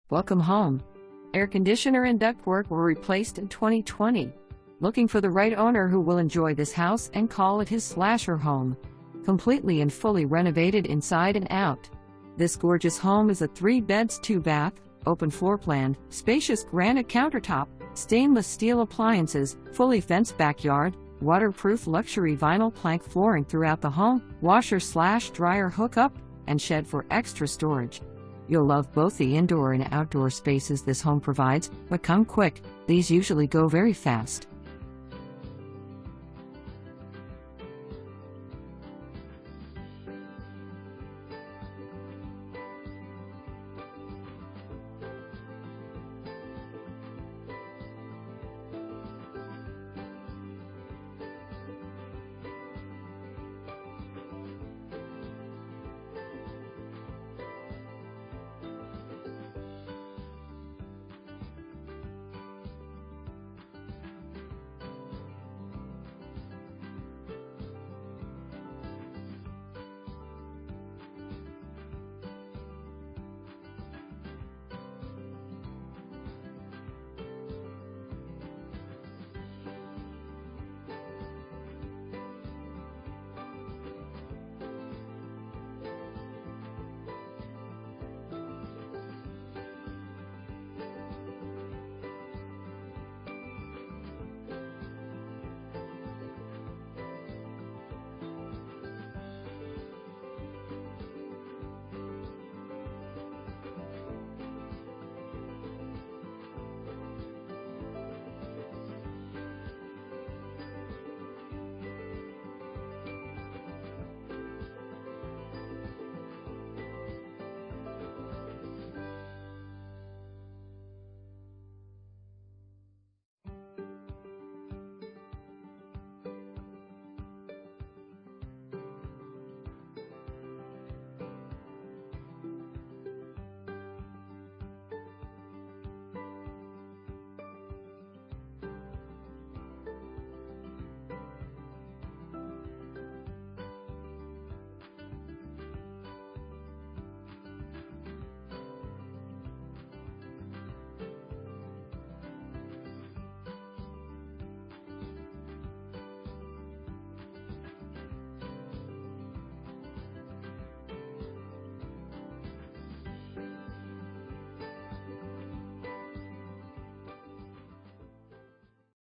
Welcome home. Air conditioner and ductwork were replaced in 2020. Looking for the right owner who will enjoy this house and call it his slasher home. Completely and fully renovated inside and out. This gorgeous home is a 3 beds, 2 bath, open floor plan, spacious granite countertop, stainless steel appliances, fully fenced backyard, waterproof luxury vinyl plank flooring throughout the home, washer/dryer hookup, and shed for extra storage. You'll love both the indoor and outdoor spaces this home provides, but come quick, these usually go very fast.